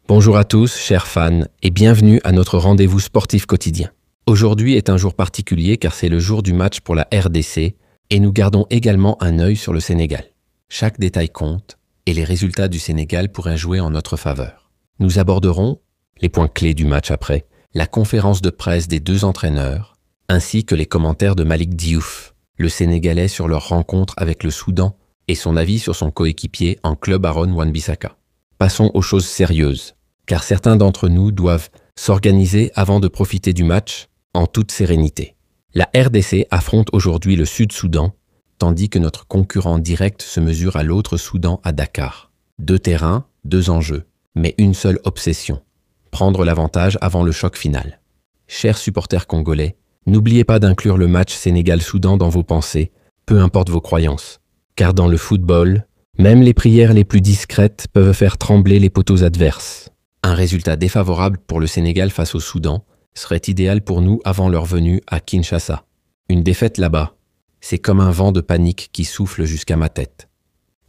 Bonjour à tous, chers fans, et bienvenue à notre rendez-vous sportif quotidien. Aujourd'hui est un jour particulier car c'est le jour du match pour la RDC et nous gardons également un œil sur le Sénégal. Chaque détail compte et les résultats du Sénégal pourraient jouer en notre faveur. Nous aborderons les points clés du match après, la conférence de presse des deux entraîneurs, ainsi que les commentaires de Malick Diouf, le Sénégalais sur leur rencontre avec le Soudan et son avis sur son coéquipier en club Aaron Wan-Bissaka. Passons aux choses sérieuses, car certains d'entre nous doivent s'organiser avant de profiter du match en toute sérénité. La RDC affronte aujourd'hui le Sud-Soudan, tandis que notre concurrent direct se mesure à l'autre Soudan à Dakar. 2 terrains, 2 enjeux, mais une seule obsession, prendre l'avantage avant le choc final. Chers supporters congolais, n'oubliez pas d'inclure le match Sénégal-Soudan dans vos pensées, peu importe vos croyances. Car dans le football, même les prières les plus discrètes peuvent faire trembler les poteaux adverses. Un résultat défavorable pour le Sénégal face au Soudan serait idéal pour nous avant leur venue à Kinshasa. Une défaite là-bas, c'est comme un vent de panique qui souffle jusqu'à ma tête.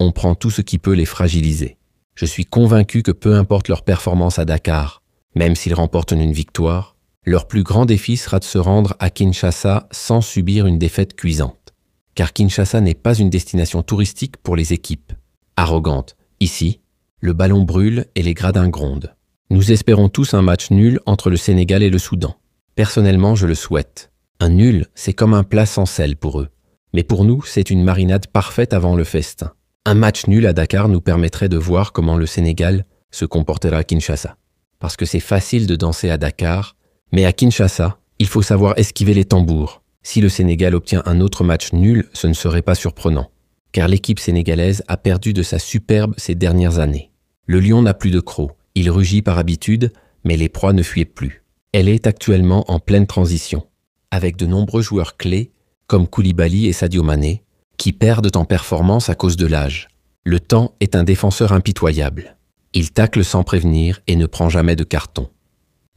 On prend tout ce qui peut les fragiliser. Je suis convaincu que peu importe leur performance à Dakar, même s'ils remportent une victoire, leur plus grand défi sera de se rendre à Kinshasa sans subir une défaite cuisante. Car Kinshasa n'est pas une destination touristique pour les équipes. Arrogante, ici, le ballon brûle et les gradins grondent. Nous espérons tous un match nul entre le Sénégal et le Soudan. Personnellement, je le souhaite. Un nul, c'est comme un plat sans sel pour eux. Mais pour nous, c'est une marinade parfaite avant le festin. Un match nul à Dakar nous permettrait de voir comment le Sénégal se comportera à Kinshasa. Parce que c'est facile de danser à Dakar, mais à Kinshasa, il faut savoir esquiver les tambours. Si le Sénégal obtient un autre match nul, ce ne serait pas surprenant, car l'équipe sénégalaise a perdu de sa superbe ces dernières années. Le lion n'a plus de croc, il rugit par habitude, mais les proies ne fuient plus. Elle est actuellement en pleine transition, avec de nombreux joueurs clés, comme Koulibaly et Sadio Mané, qui perdent en performance à cause de l'âge. Le temps est un défenseur impitoyable. Il tacle sans prévenir et ne prend jamais de carton.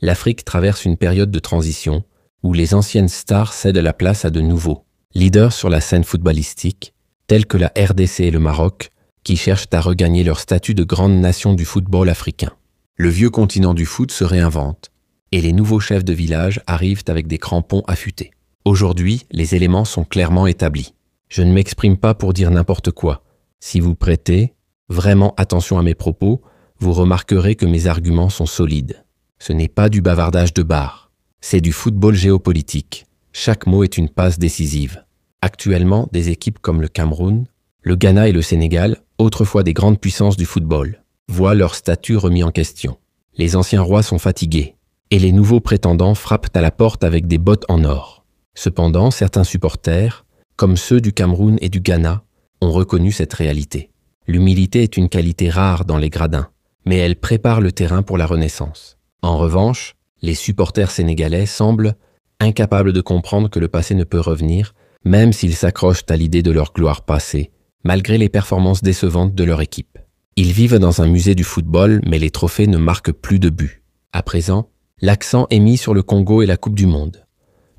L'Afrique traverse une période de transition, où les anciennes stars cèdent la place à de nouveaux, leaders sur la scène footballistique, tels que la RDC et le Maroc, qui cherchent à regagner leur statut de grande nation du football africain. Le vieux continent du foot se réinvente, et les nouveaux chefs de village arrivent avec des crampons affûtés. Aujourd'hui, les éléments sont clairement établis. Je ne m'exprime pas pour dire n'importe quoi. Si vous prêtez vraiment attention à mes propos, vous remarquerez que mes arguments sont solides. Ce n'est pas du bavardage de bar. C'est du football géopolitique. Chaque mot est une passe décisive. Actuellement, des équipes comme le Cameroun, le Ghana et le Sénégal, autrefois des grandes puissances du football, voient leur statut remis en question. Les anciens rois sont fatigués, et les nouveaux prétendants frappent à la porte avec des bottes en or. Cependant, certains supporters, comme ceux du Cameroun et du Ghana, ont reconnu cette réalité. L'humilité est une qualité rare dans les gradins, mais elle prépare le terrain pour la renaissance. En revanche, les supporters sénégalais semblent incapables de comprendre que le passé ne peut revenir, même s'ils s'accrochent à l'idée de leur gloire passée, malgré les performances décevantes de leur équipe. Ils vivent dans un musée du football, mais les trophées ne marquent plus de buts. À présent, l'accent est mis sur le Congo et la Coupe du Monde.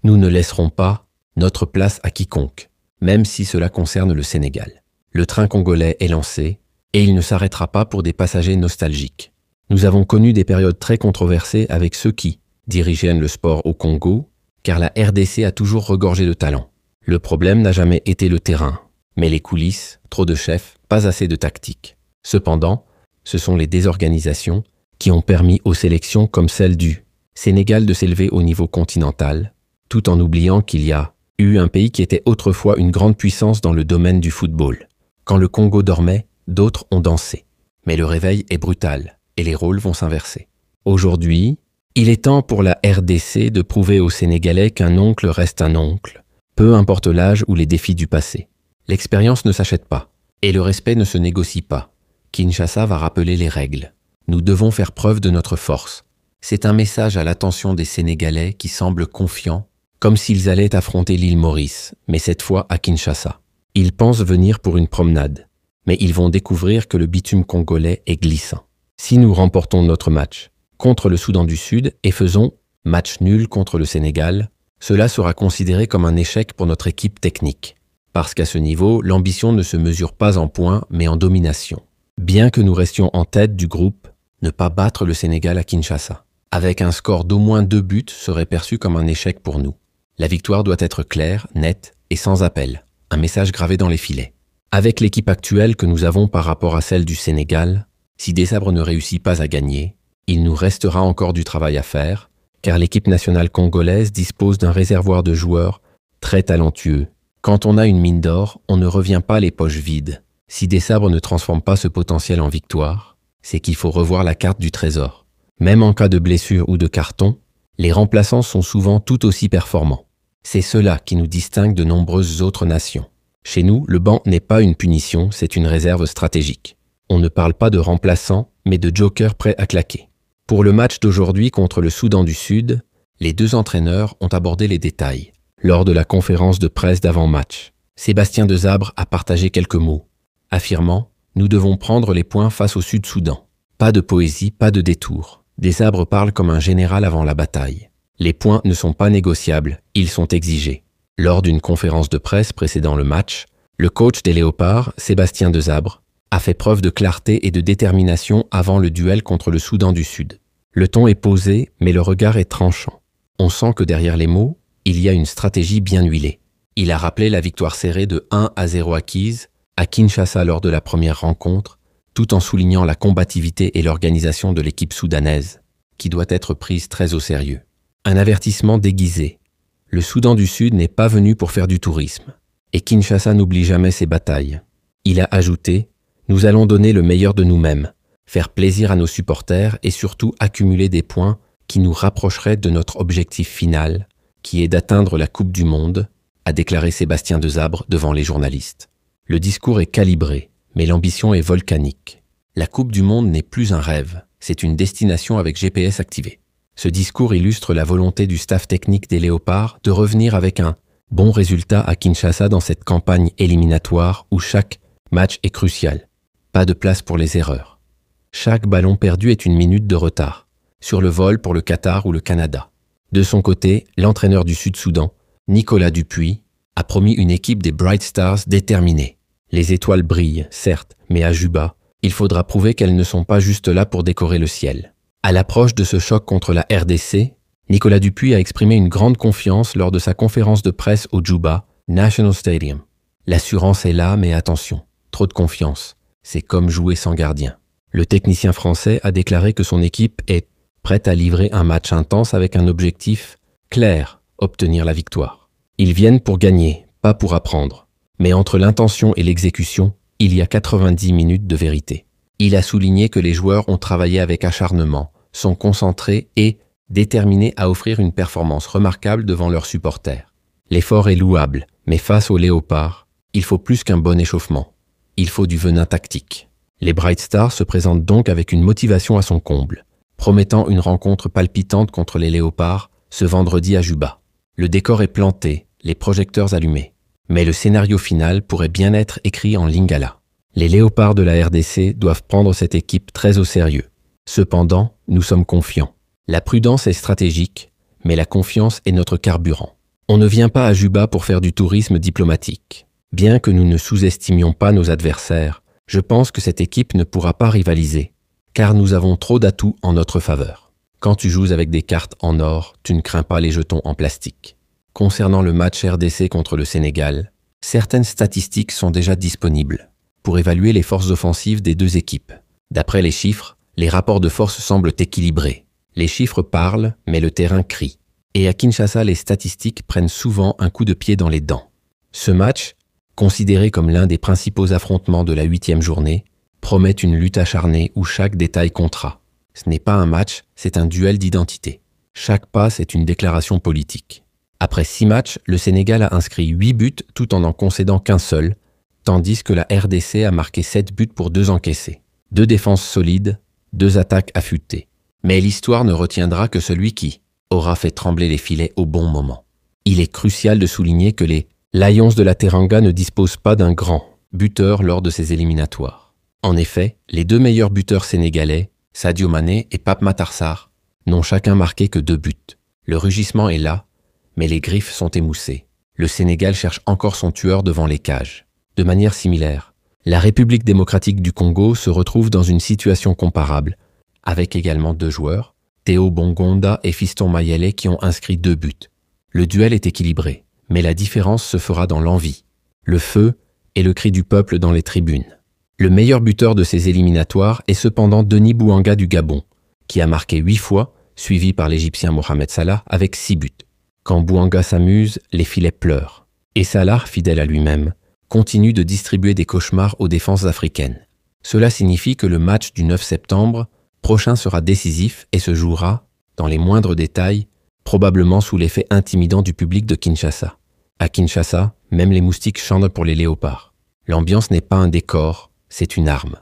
Nous ne laisserons pas notre place à quiconque, même si cela concerne le Sénégal. Le train congolais est lancé, et il ne s'arrêtera pas pour des passagers nostalgiques. Nous avons connu des périodes très controversées avec ceux qui dirigeaient le sport au Congo, car la RDC a toujours regorgé de talent. Le problème n'a jamais été le terrain, mais les coulisses, trop de chefs, pas assez de tactique. Cependant, ce sont les désorganisations qui ont permis aux sélections comme celle du Sénégal de s'élever au niveau continental, tout en oubliant qu'il y a eu un pays qui était autrefois une grande puissance dans le domaine du football. Quand le Congo dormait, d'autres ont dansé. Mais le réveil est brutal. Et les rôles vont s'inverser. Aujourd'hui, il est temps pour la RDC de prouver aux Sénégalais qu'un oncle reste un oncle, peu importe l'âge ou les défis du passé. L'expérience ne s'achète pas, et le respect ne se négocie pas. Kinshasa va rappeler les règles. Nous devons faire preuve de notre force. C'est un message à l'attention des Sénégalais qui semblent confiants, comme s'ils allaient affronter l'île Maurice, mais cette fois à Kinshasa. Ils pensent venir pour une promenade, mais ils vont découvrir que le bitume congolais est glissant. Si nous remportons notre match contre le Soudan du Sud et faisons match nul contre le Sénégal, cela sera considéré comme un échec pour notre équipe technique. Parce qu'à ce niveau, l'ambition ne se mesure pas en points, mais en domination. Bien que nous restions en tête du groupe, Ne pas battre le Sénégal à Kinshasa, avec un score d'au moins 2 buts, serait perçu comme un échec pour nous. La victoire doit être claire, nette et sans appel. Un message gravé dans les filets. Avec l'équipe actuelle que nous avons par rapport à celle du Sénégal, si Des Sabres ne réussit pas à gagner, il nous restera encore du travail à faire, car l'équipe nationale congolaise dispose d'un réservoir de joueurs très talentueux. Quand on a une mine d'or, on ne revient pas les poches vides. Si Des Sabres ne transforme pas ce potentiel en victoire, c'est qu'il faut revoir la carte du trésor. Même en cas de blessure ou de carton, les remplaçants sont souvent tout aussi performants. C'est cela qui nous distingue de nombreuses autres nations. Chez nous, le banc n'est pas une punition, c'est une réserve stratégique. On ne parle pas de remplaçants, mais de jokers prêts à claquer. Pour le match d'aujourd'hui contre le Soudan du Sud, les deux entraîneurs ont abordé les détails. Lors de la conférence de presse d'avant-match, Sébastien Desabre a partagé quelques mots, affirmant « Nous devons prendre les points face au Sud-Soudan. Pas de poésie, pas de détour. Desabre parle comme un général avant la bataille. Les points ne sont pas négociables, ils sont exigés. » Lors d'une conférence de presse précédant le match, le coach des Léopards, Sébastien Desabre, a fait preuve de clarté et de détermination avant le duel contre le Soudan du Sud. Le ton est posé, mais le regard est tranchant. On sent que derrière les mots, il y a une stratégie bien huilée. Il a rappelé la victoire serrée de 1-0 acquise à Kinshasa lors de la première rencontre, tout en soulignant la combativité et l'organisation de l'équipe soudanaise, qui doit être prise très au sérieux. Un avertissement déguisé. Le Soudan du Sud n'est pas venu pour faire du tourisme, et Kinshasa n'oublie jamais ses batailles. Il a ajouté « Nous allons donner le meilleur de nous-mêmes, faire plaisir à nos supporters et surtout accumuler des points qui nous rapprocheraient de notre objectif final, qui est d'atteindre la Coupe du Monde », a déclaré Sébastien Desabre devant les journalistes. Le discours est calibré, mais l'ambition est volcanique. La Coupe du Monde n'est plus un rêve, c'est une destination avec GPS activé. Ce discours illustre la volonté du staff technique des Léopards de revenir avec un bon résultat à Kinshasa dans cette campagne éliminatoire où chaque match est crucial. Pas de place pour les erreurs. Chaque ballon perdu est une minute de retard, sur le vol pour le Qatar ou le Canada. De son côté, l'entraîneur du Sud-Soudan, Nicolas Dupuis, a promis une équipe des Bright Stars déterminée. Les étoiles brillent, certes, mais à Juba, il faudra prouver qu'elles ne sont pas juste là pour décorer le ciel. À l'approche de ce choc contre la RDC, Nicolas Dupuis a exprimé une grande confiance lors de sa conférence de presse au Juba National Stadium. L'assurance est là, mais attention, trop de confiance, c'est comme jouer sans gardien. Le technicien français a déclaré que son équipe est prête à livrer un match intense avec un objectif clair, obtenir la victoire. Ils viennent pour gagner, pas pour apprendre. Mais entre l'intention et l'exécution, il y a 90 minutes de vérité. Il a souligné que les joueurs ont travaillé avec acharnement, sont concentrés et déterminés à offrir une performance remarquable devant leurs supporters. L'effort est louable, mais face aux Léopards, il faut plus qu'un bon échauffement. Il faut du venin tactique. Les Bright Stars se présentent donc avec une motivation à son comble, promettant une rencontre palpitante contre les Léopards ce vendredi à Juba. Le décor est planté, les projecteurs allumés. Mais le scénario final pourrait bien être écrit en lingala. Les Léopards de la RDC doivent prendre cette équipe très au sérieux. Cependant, nous sommes confiants. La prudence est stratégique, mais la confiance est notre carburant. On ne vient pas à Juba pour faire du tourisme diplomatique. Bien que nous ne sous-estimions pas nos adversaires, je pense que cette équipe ne pourra pas rivaliser, car nous avons trop d'atouts en notre faveur. Quand tu joues avec des cartes en or, tu ne crains pas les jetons en plastique. Concernant le match RDC contre le Sénégal, certaines statistiques sont déjà disponibles pour évaluer les forces offensives des deux équipes. D'après les chiffres, les rapports de force semblent équilibrés. Les chiffres parlent, mais le terrain crie. Et à Kinshasa, les statistiques prennent souvent un coup de pied dans les dents. Ce match, considéré comme l'un des principaux affrontements de la 8e journée, promet une lutte acharnée où chaque détail comptera. Ce n'est pas un match, c'est un duel d'identité. Chaque passe est une déclaration politique. Après 6 matchs, le Sénégal a inscrit 8 buts tout en concédant qu'un seul, tandis que la RDC a marqué 7 buts pour 2 encaissés. 2 défenses solides, 2 attaques affûtées. Mais l'histoire ne retiendra que celui qui aura fait trembler les filets au bon moment. Il est crucial de souligner que les Lions de la Teranga ne disposent pas d'un grand buteur lors de ces éliminatoires. En effet, les 2 meilleurs buteurs sénégalais, Sadio Mané et Pape Matar Sarr, n'ont chacun marqué que 2 buts. Le rugissement est là, mais les griffes sont émoussées. Le Sénégal cherche encore son tueur devant les cages. De manière similaire, la République démocratique du Congo se retrouve dans une situation comparable, avec également 2 joueurs, Théo Bongonda et Fiston Mayele qui ont inscrit 2 buts. Le duel est équilibré, mais la différence se fera dans l'envie, le feu et le cri du peuple dans les tribunes. Le meilleur buteur de ces éliminatoires est cependant Denis Bouanga du Gabon, qui a marqué 8 fois, suivi par l'Égyptien Mohamed Salah avec 6 buts. Quand Bouanga s'amuse, les filets pleurent. Et Salah, fidèle à lui-même, continue de distribuer des cauchemars aux défenses africaines. Cela signifie que le match du 9 septembre prochain sera décisif et se jouera, dans les moindres détails, probablement sous l'effet intimidant du public de Kinshasa. À Kinshasa, même les moustiques chantent pour les léopards. L'ambiance n'est pas un décor, c'est une arme.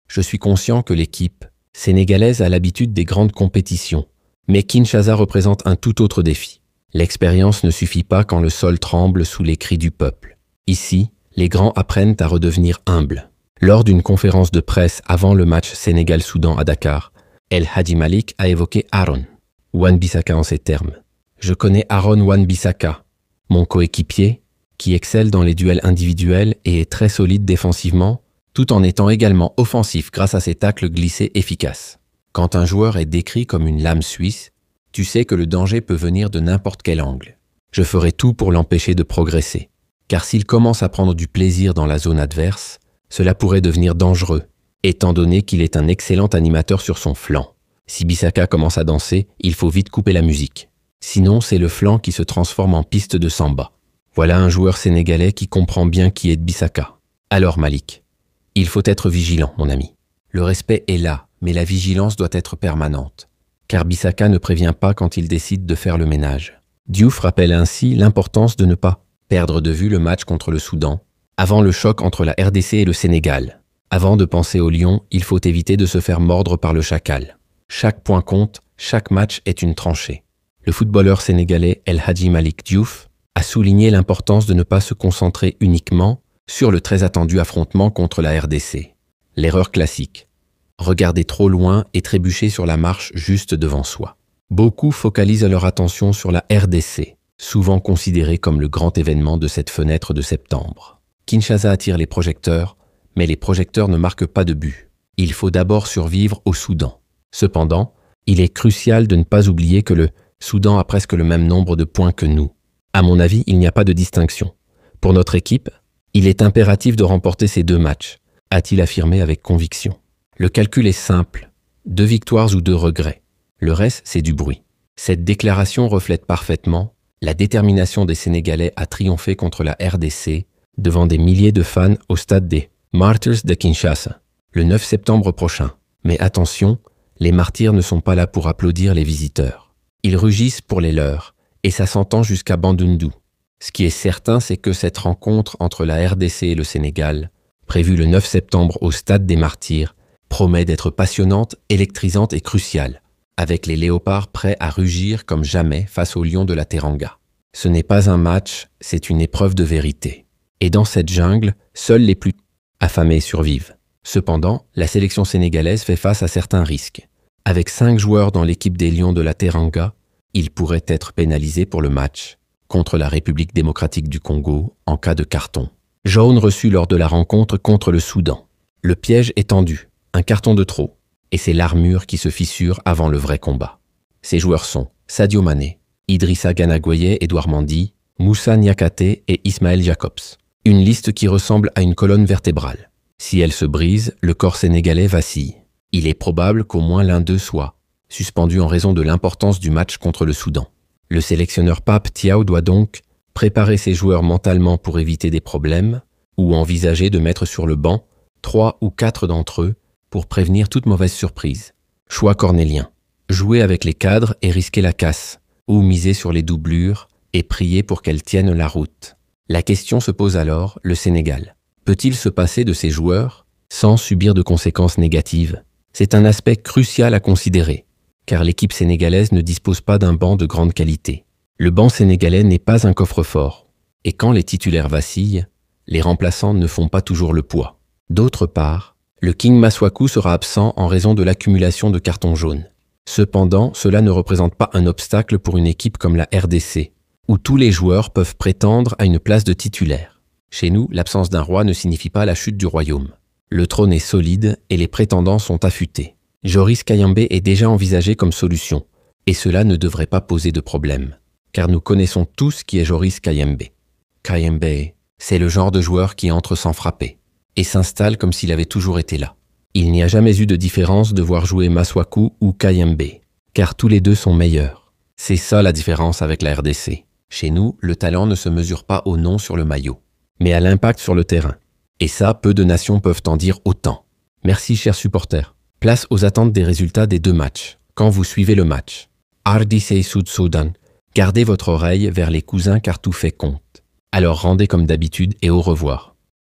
Je suis conscient que l'équipe sénégalaise a l'habitude des grandes compétitions, mais Kinshasa représente un tout autre défi. L'expérience ne suffit pas quand le sol tremble sous les cris du peuple. Ici, les grands apprennent à redevenir humbles. Lors d'une conférence de presse avant le match Sénégal-Soudan à Dakar, El Hadji Malick a évoqué Aaron Wan-Bissaka en ces termes. « Je connais Aaron Wan-Bissaka, mon coéquipier, qui excelle dans les duels individuels et est très solide défensivement, tout en étant également offensif grâce à ses tacles glissés efficaces. Quand un joueur est décrit comme une lame suisse, tu sais que le danger peut venir de n'importe quel angle. Je ferai tout pour l'empêcher de progresser, car s'il commence à prendre du plaisir dans la zone adverse, cela pourrait devenir dangereux, étant donné qu'il est un excellent animateur sur son flanc. Si Bissaka commence à danser, il faut vite couper la musique. Sinon, c'est le flanc qui se transforme en piste de samba. Voilà un joueur sénégalais qui comprend bien qui est Bissaka. Alors Malick, il faut être vigilant, mon ami. Le respect est là, mais la vigilance doit être permanente. Car Bissaka ne prévient pas quand il décide de faire le ménage. Diouf rappelle ainsi l'importance de ne pas perdre de vue le match contre le Soudan, avant le choc entre la RDC et le Sénégal. Avant de penser au lion, il faut éviter de se faire mordre par le chacal. Chaque point compte, chaque match est une tranchée. Le footballeur sénégalais El Hadji Malick Diouf a souligné l'importance de ne pas se concentrer uniquement sur le très attendu affrontement contre la RDC. L'erreur classique. Regarder trop loin et trébucher sur la marche juste devant soi. Beaucoup focalisent leur attention sur la RDC, souvent considérée comme le grand événement de cette fenêtre de septembre. Kinshasa attire les projecteurs, mais les projecteurs ne marquent pas de but. Il faut d'abord survivre au Soudan. Cependant, il est crucial de ne pas oublier que le Soudan a presque le même nombre de points que nous. À mon avis, il n'y a pas de distinction. Pour notre équipe, il est impératif de remporter ces 2 matchs, a-t-il affirmé avec conviction. Le calcul est simple, 2 victoires ou 2 regrets. Le reste, c'est du bruit. Cette déclaration reflète parfaitement la détermination des Sénégalais à triompher contre la RDC devant des milliers de fans au stade des Martyrs de Kinshasa, le 9 septembre prochain. Mais attention, les martyrs ne sont pas là pour applaudir les visiteurs. Ils rugissent pour les leurs, et ça s'entend jusqu'à Bandundu. Ce qui est certain, c'est que cette rencontre entre la RDC et le Sénégal, prévue le 9 septembre au stade des Martyrs, promet d'être passionnante, électrisante et cruciale, avec les léopards prêts à rugir comme jamais face aux lions de la Teranga. Ce n'est pas un match, c'est une épreuve de vérité. Et dans cette jungle, seuls les plus affamés survivent. Cependant, la sélection sénégalaise fait face à certains risques. Avec 5 joueurs dans l'équipe des Lions de la Teranga, il pourrait être pénalisé pour le match contre la République démocratique du Congo en cas de carton. Jaune reçu lors de la rencontre contre le Soudan. Le piège est tendu, un carton de trop, et c'est l'armure qui se fissure avant le vrai combat. Ces joueurs sont Sadio Mané, Idrissa Gana Gueye, Edouard Mendy, Moussa Niakhaté et Ismaël Jacobs. Une liste qui ressemble à une colonne vertébrale. Si elle se brise, le corps sénégalais vacille. Il est probable qu'au moins l'un d'eux soit suspendu en raison de l'importance du match contre le Soudan. Le sélectionneur Pape Thiaw doit donc préparer ses joueurs mentalement pour éviter des problèmes ou envisager de mettre sur le banc 3 ou 4 d'entre eux pour prévenir toute mauvaise surprise. Choix cornélien. Jouer avec les cadres et risquer la casse, ou miser sur les doublures et prier pour qu'elles tiennent la route. La question se pose alors, le Sénégal. Peut-il se passer de ses joueurs sans subir de conséquences négatives? C'est un aspect crucial à considérer, car l'équipe sénégalaise ne dispose pas d'un banc de grande qualité. Le banc sénégalais n'est pas un coffre-fort, et quand les titulaires vacillent, les remplaçants ne font pas toujours le poids. D'autre part, le King Maswaku sera absent en raison de l'accumulation de cartons jaunes. Cependant, cela ne représente pas un obstacle pour une équipe comme la RDC, où tous les joueurs peuvent prétendre à une place de titulaire. Chez nous, l'absence d'un roi ne signifie pas la chute du royaume. Le trône est solide et les prétendants sont affûtés. Joris Kayembe est déjà envisagé comme solution, et cela ne devrait pas poser de problème, car nous connaissons tous qui est Joris Kayembe. Kayembe, c'est le genre de joueur qui entre sans frapper, et s'installe comme s'il avait toujours été là. Il n'y a jamais eu de différence de voir jouer Masuaku ou Kayembe, car tous les deux sont meilleurs. C'est ça la différence avec la RDC. Chez nous, le talent ne se mesure pas au nom sur le maillot, mais à l'impact sur le terrain. Et ça, peu de nations peuvent en dire autant. Merci chers supporters. Place aux attentes des résultats des deux matchs. Quand vous suivez le match, RDC Sud-Soudan, gardez votre oreille vers les cousins car tout fait compte. Alors rendez comme d'habitude et au revoir.